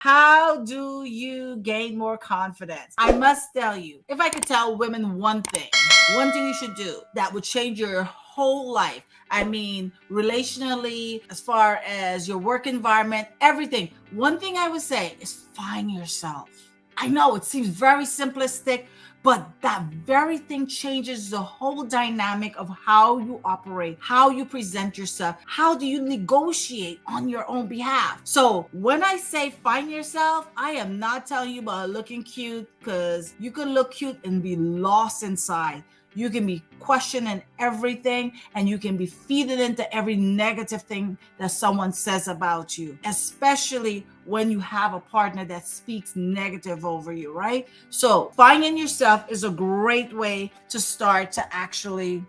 How do you gain more confidence? I must tell you, if I could tell women one thing you should do that would change your whole life. I mean, relationally, as far as your work environment, everything. One thing I would say is find yourself. I know it seems very simplistic, but that very thing changes the whole dynamic of how you operate, how you present yourself, how do you negotiate on your own behalf. So when I say find yourself, I am not telling you about looking cute, because you can look cute and be lost inside. You can be questioning everything, and you can be feeding into every negative thing that someone says about you, especially when you have a partner that speaks negative over you, right? So finding yourself is a great way to start to actually,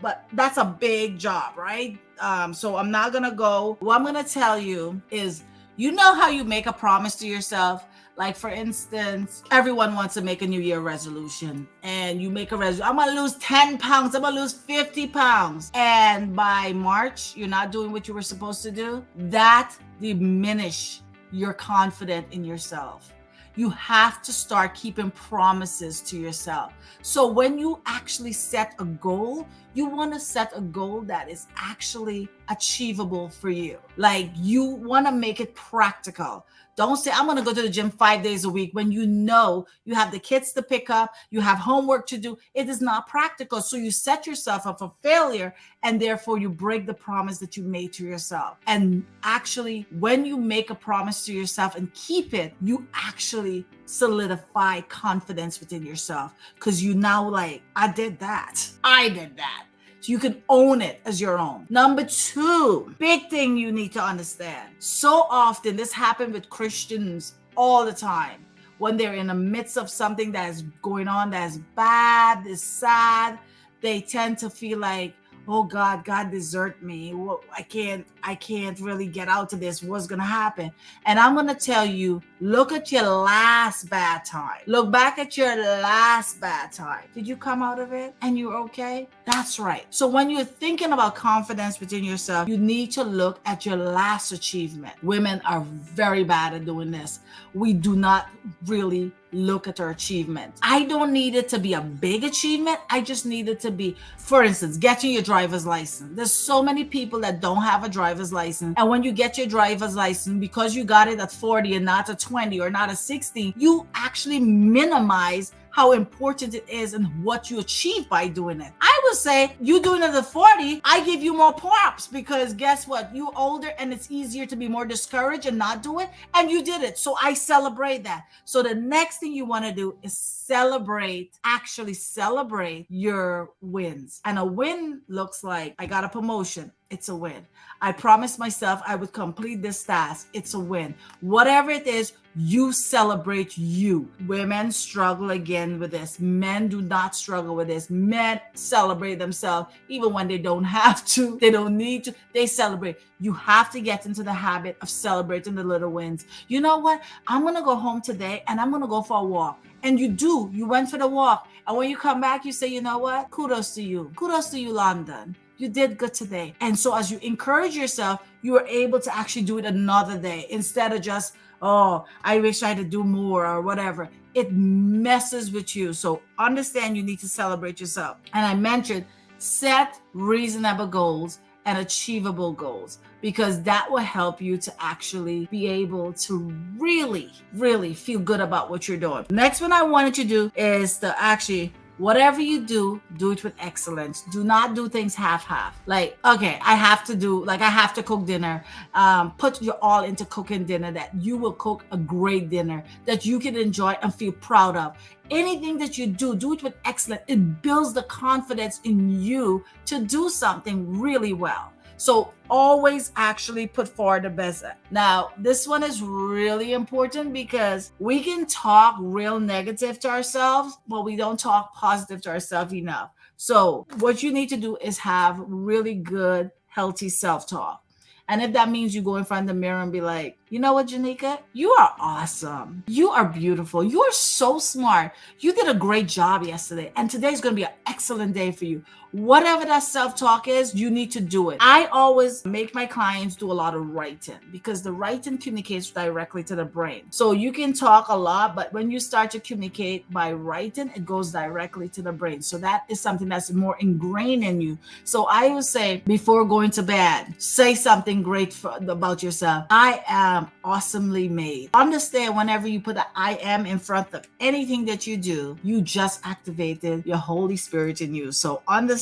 but that's a big job, right? So I'm not gonna go. What I'm gonna tell you is, you know how you make a promise to yourself? Like, for instance, everyone wants to make a New Year resolution, and you make a resolution. I'm going to lose 10 pounds. I'm going to lose 50 pounds. And by March, you're not doing what you were supposed to do. That diminish your confidence in yourself. You have to start keeping promises to yourself. So when you actually set a goal, you want to set a goal that is actually achievable for you. Like, you want to make it practical. Don't say, I'm going to go to the gym 5 days a week, when you know you have the kids to pick up, you have homework to do. It is not practical. So you set yourself up for failure, and therefore you break the promise that you made to yourself. And actually, when you make a promise to yourself and keep it, you actually solidify confidence within yourself, because you now like, I did that. So you can own it as your own. Number two, big thing you need to understand. So often this happens with Christians all the time. When they're in the midst of something that is going on that is bad, is sad, they tend to feel like, oh God desert me. I can't really get out of this. What's going to happen? And I'm going to tell you, look at your last bad time. Look back at your last bad time. Did you come out of it and you're okay? That's right. So when you're thinking about confidence within yourself, you need to look at your last achievement. Women are very bad at doing this. We do not really look at our achievements. I don't need it to be a big achievement. I just need it to be, for instance, getting your driver's license. There's so many people that don't have a driver's license. And when you get your driver's license, because you got it at 40 and not at 20 or not at 16, you actually minimize how important it is and what you achieve by doing it. I would say you doing it at 40, I give you more props, because guess what? You older and it's easier to be more discouraged and not do it. And you did it. So I celebrate that. So the next thing you want to do is actually celebrate your wins. And a win looks like, I got a promotion. It's a win. I promised myself I would complete this task. It's a win. Whatever it is, you celebrate you. Women struggle again with this. Men do not struggle with this. Men celebrate themselves even when they don't have to. They don't need to. They celebrate. You have to get into the habit of celebrating the little wins. You know what? I'm going to go home today and I'm going to go for a walk. And you do. You went for the walk. And when you come back, you say, you know what? Kudos to you. Kudos to you, London. You did good today. And so as you encourage yourself, you are able to actually do it another day instead of just, oh, I wish I had do more or whatever. It messes with you. So understand you need to celebrate yourself. And I mentioned, set reasonable goals and achievable goals, because that will help you to actually be able to really, really feel good about what you're doing. Next one I wanted to do is to actually, whatever you do, do it with excellence. Do not do things half-half. Like, okay, I have to cook dinner. Put your all into cooking dinner, that you will cook a great dinner that you can enjoy and feel proud of. Anything that you do it with excellence. It builds the confidence in you to do something really well. So always actually put forward the best. Now, this one is really important, because we can talk real negative to ourselves, but we don't talk positive to ourselves enough. So what you need to do is have really good, healthy self-talk. And if that means you go in front of the mirror and be like, You know what, Janika? You are awesome. You are beautiful. You are so smart. You did a great job yesterday. And today's going to be an excellent day for you. Whatever that self talk is, you need to do it. I always make my clients do a lot of writing because the writing communicates directly to the brain. So you can talk a lot, but when you start to communicate by writing, it goes directly to the brain. So that is something that's more ingrained in you. So I would say before going to bed, say something great about yourself. I am awesomely made. Understand whenever you put an I am in front of anything that you do, you just activated your Holy Spirit in you. So understand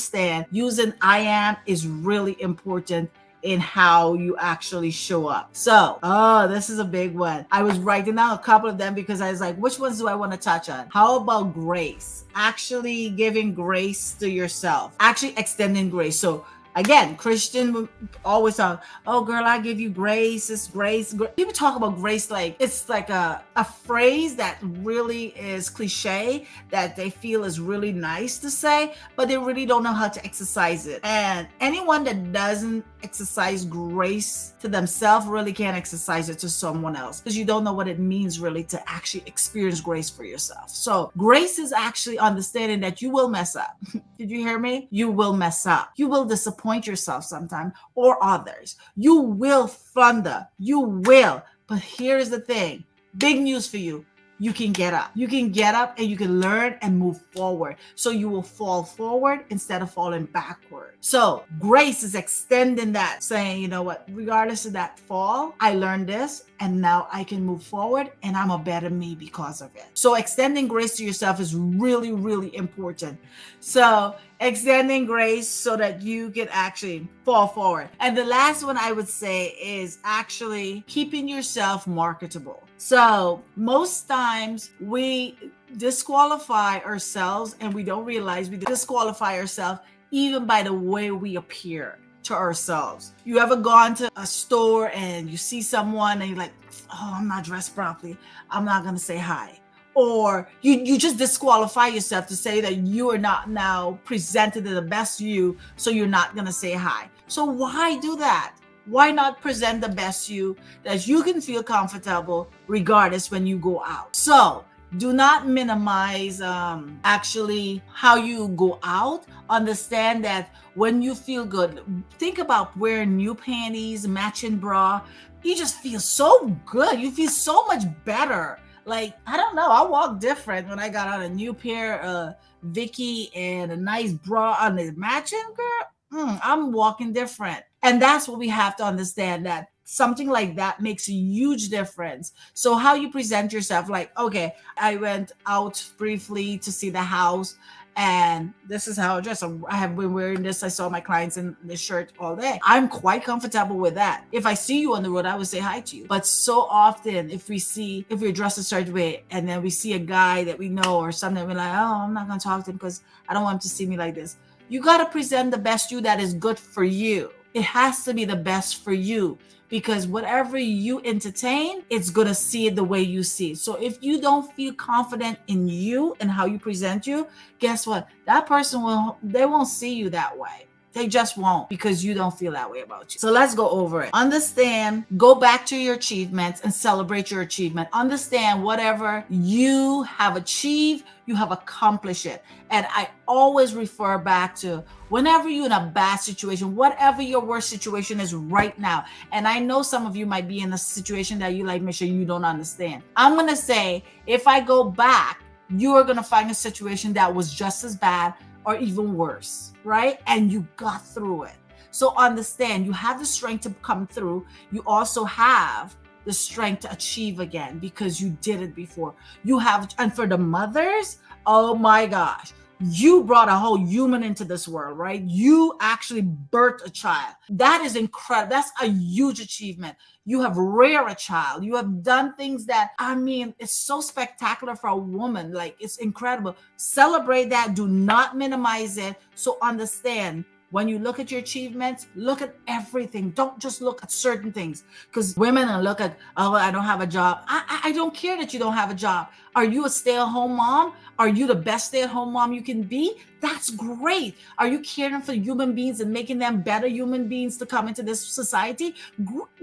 using I am is really important in how you actually show up. So, oh, this is a big one. I was writing down a couple of them because I was like, which ones do I want to touch on? How about grace? Actually giving grace to yourself, actually extending grace. So again, Christian always talk, oh girl, I give you grace. It's grace. People talk about grace like it's like a phrase that really is cliche that they feel is really nice to say, but they really don't know how to exercise it. And anyone that doesn't exercise grace to themselves really can't exercise it to someone else because you don't know what it means really to actually experience grace for yourself. So grace is actually understanding that you will mess up. Did you hear me? You will mess up. You will disappoint yourself sometime or others. You will flounder. You will. But here's the thing. Big news for you. You can get up. You can get up and you can learn and move forward. So you will fall forward instead of falling backward. So grace is extending that, saying, you know what, regardless of that fall, I learned this and now I can move forward and I'm a better me because of it. So extending grace to yourself is really, really important. So extending grace so that you can actually fall forward. And the last one I would say is actually keeping yourself marketable. So most times we disqualify ourselves and we don't realize we disqualify ourselves even by the way we appear to ourselves. You ever gone to a store and you see someone and you're like, oh, I'm not dressed properly, I'm not going to say hi. Or you just disqualify yourself to say that you are not now presented to the best you, so you're not going to say hi. So why do that? Why not present the best you that you can feel comfortable regardless when you go out? So do not minimize actually how you go out. Understand that when you feel good, think about wearing new panties, matching bra. You just feel so good. You feel so much better. Like, I don't know, I walk different when I got on a new pair of Vicky and a nice bra on the matching, girl. I'm walking different. And that's what we have to understand, that something like that makes a huge difference. So how you present yourself, like, okay, I went out briefly to see the house and this is how I dress. I have been wearing this. I saw my clients in this shirt all day. I'm quite comfortable with that. If I see you on the road, I would say hi to you. But so often if you're dressed a certain way and then we see a guy that we know or something, we're like, oh, I'm not going to talk to him because I don't want him to see me like this. You got to present the best you that is good for you. It has to be the best for you, because whatever you entertain, it's going to see it the way you see it. So if you don't feel confident in you and how you present you, guess what? That person they won't see you that way. They just won't, because you don't feel that way about you. So let's go over it. Understand, go back to your achievements and celebrate your achievement. Understand whatever you have achieved, you have accomplished it. And I always refer back to whenever you're in a bad situation, whatever your worst situation is right now. And I know some of you might be in a situation that you like, Michelle, you don't understand. I'm going to say, if I go back, you are going to find a situation that was just as bad or even worse, right? And you got through it. So understand, you have the strength to come through. You also have the strength to achieve again because you did it before. You have, and for the mothers, oh my gosh, you brought a whole human into this world, right? You actually birthed a child. That is incredible. That's a huge achievement. You have reared a child. You have done things that, I mean, it's so spectacular for a woman. Like, it's incredible. Celebrate that. Do not minimize it. So understand, when you look at your achievements, look at everything. Don't just look at certain things, because women look at, oh, I don't have a job. I I don't care that you don't have a job. Are you a stay-at-home mom? Are you the best stay-at-home mom you can be? That's great. Are you caring for human beings and making them better human beings to come into this society?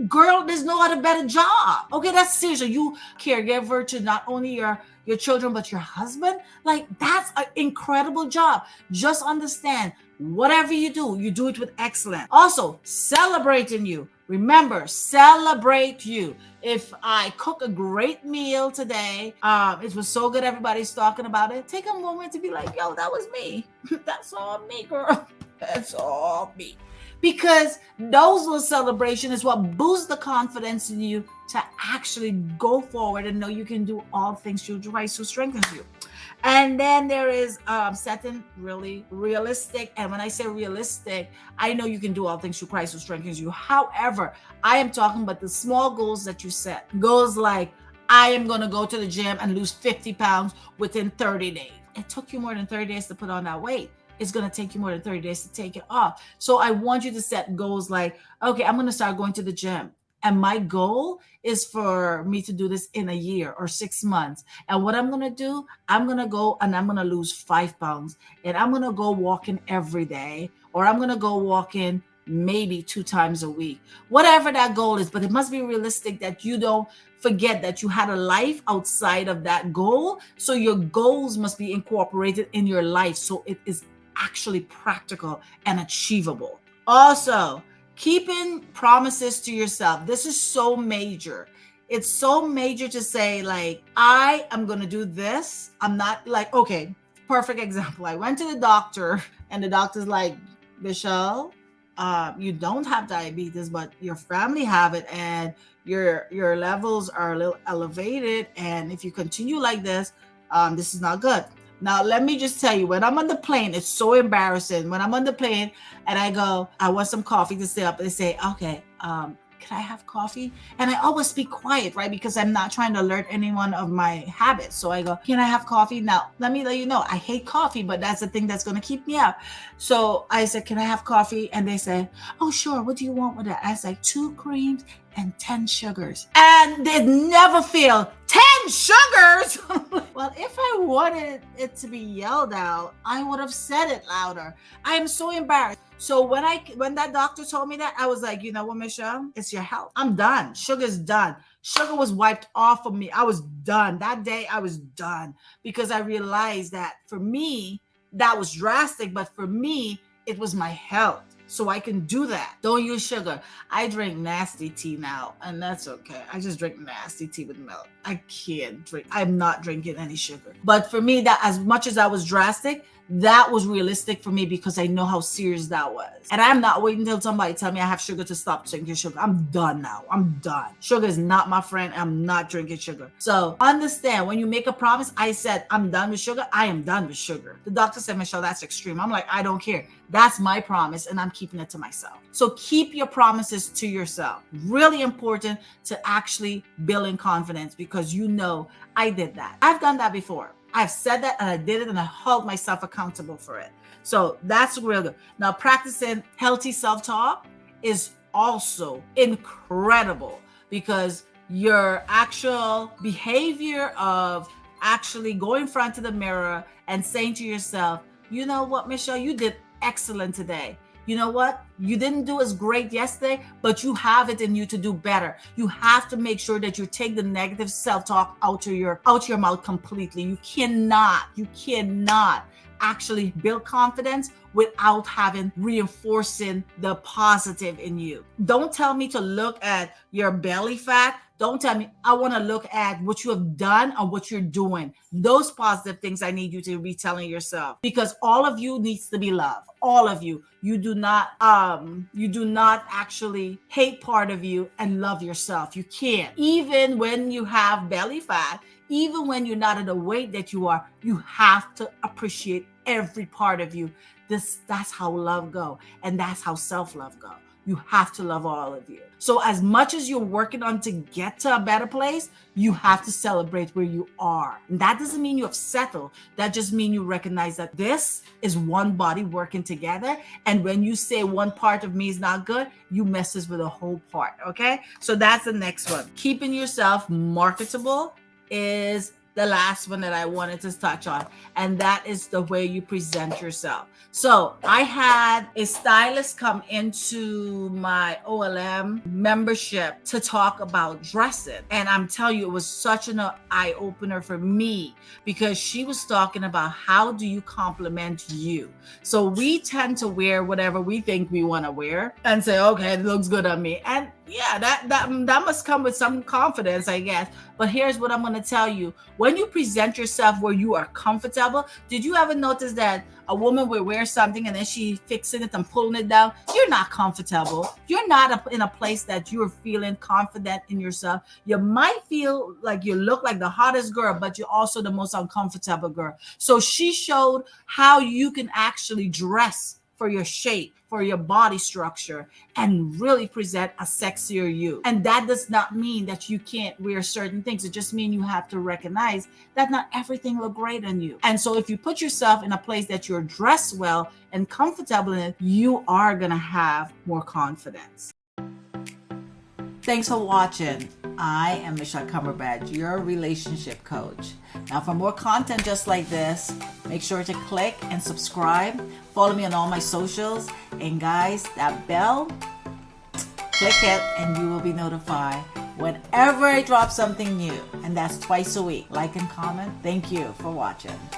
Girl, there's no other better job. Okay, that's serious. Are you caregiver to not only your children but your husband? Like, that's an incredible job. Just understand, whatever you do it with excellence. Also, celebrating you. Remember, celebrate you. If I cook a great meal today, it was so good, everybody's talking about it. Take a moment to be like, yo, that was me. That's all me, girl. That's all me. Because those little celebration is what boosts the confidence in you to actually go forward and know you can do all things through Christ who strengthens you. And then there is setting really realistic. And when I say realistic, I know you can do all things through Christ who strengthens you. However, I am talking about the small goals that you set. Goals like, I am going to go to the gym and lose 50 pounds within 30 days. It took you more than 30 days to put on that weight. It's going to take you more than 30 days to take it off. So I want you to set goals like, okay, I'm going to start going to the gym. And my goal is for me to do this in a year or 6 months. And what I'm going to do, I'm going to go and I'm going to lose 5 pounds. And I'm going to go walking every day, or I'm going to go walking maybe 2 times a week. Whatever that goal is, but it must be realistic that you don't forget that you had a life outside of that goal. So your goals must be incorporated in your life. So it is actually practical and achievable. Also, keeping promises to yourself. This is so major. It's so major to say, like, I am going to do this. I'm not like, okay, perfect example. I went to the doctor and the doctor's like, Michelle, you don't have diabetes, but your family have it and your levels are a little elevated. And if you continue like this is not good. Now, let me just tell you, when I'm on the plane, it's so embarrassing. When I'm on the plane and I go, I want some coffee to stay up, they say, okay, can I have coffee? And I always speak quiet, right? Because I'm not trying to alert anyone of my habits. So I go, can I have coffee? Now, let me let you know, I hate coffee, but that's the thing that's going to keep me up. So I said, can I have coffee? And they said, oh, sure. What do you want with that? I said, 2 creams and 10 sugars. And they never fail. 10 sugars? Well, if I wanted it to be yelled out, I would have said it louder. I am so embarrassed. So when that doctor told me that, I was like, you know what, Michelle? It's your health. I'm done. Sugar's done. Sugar was wiped off of me. I was done. That day, I was done because I realized that for me, that was drastic. But for me, it was my health. So I can do that. Don't use sugar. I drink nasty tea now, and that's okay. I just drink nasty tea with milk. I can't drink. I'm not drinking any sugar. But for me, that as much as I was drastic, that was realistic for me because I know how serious that was. And I'm not waiting until somebody tell me I have sugar to stop drinking sugar. I'm done now. I'm done. Sugar is not my friend. I'm not drinking sugar. So understand, when you make a promise, I said, I'm done with sugar. I am done with sugar. The doctor said, Michelle, that's extreme. I'm like, I don't care. That's my promise and I'm keeping it to myself. So keep your promises to yourself. Really important to actually build in confidence because you know I did that. I've done that before. I've said that and I did it and I held myself accountable for it. So that's real good. Now, practicing healthy self-talk is also incredible because your actual behavior of actually going in front of the mirror and saying to yourself, you know what, Michelle, you did excellent today. You know what? You didn't do as great yesterday, but you have it in you to do better. You have to make sure that you take the negative self-talk out your mouth completely. You cannot actually build confidence without having reinforcing the positive in you. Don't tell me to look at your belly fat. Don't tell me. I want to look at what you have done or what you're doing. Those positive things I need you to be telling yourself because all of you needs to be loved. All of you. You do not actually hate part of you and love yourself. You can't. Even when you have belly fat, even when you're not at the weight that you are, you have to appreciate every part of you. That's how love go. And that's how self-love go. you have to love all of you. So as much as you're working on to get to a better place, you have to celebrate where you are. And that doesn't mean you have settled. That just means you recognize that this is one body working together. And when you say one part of me is not good, you messes with the whole part. Okay. So that's the next one. Keeping yourself marketable is the last one that I wanted to touch on, and that is the way you present yourself. So I had a stylist come into my OLM membership to talk about dressing, and I'm telling you, it was such an eye opener for me, because she was talking about how do you compliment you. So we tend to wear whatever we think we want to wear and say, okay, it looks good on me, and yeah, that must come with some confidence, I guess. But here's what I'm going to tell you. When you present yourself where you are comfortable, did you ever notice that a woman will wear something and then she fixing it and pulling it down? You're not comfortable. You're not in a place that you're feeling confident in yourself. You might feel like you look like the hottest girl, but you're also the most uncomfortable girl. So she showed how you can actually dress for your shape, for your body structure, and really present a sexier you. And that does not mean that you can't wear certain things. It just means you have to recognize that not everything looks great on you. And so if you put yourself in a place that you're dressed well and comfortable in, you are going to have more confidence. Thanks for watching. I am Michelle Cumberbatch, your relationship coach. Now, for more content just like this, make sure to click and subscribe. Follow me on all my socials. And guys, that bell, click it and you will be notified whenever I drop something new. And that's twice a week. Like and comment. Thank you for watching.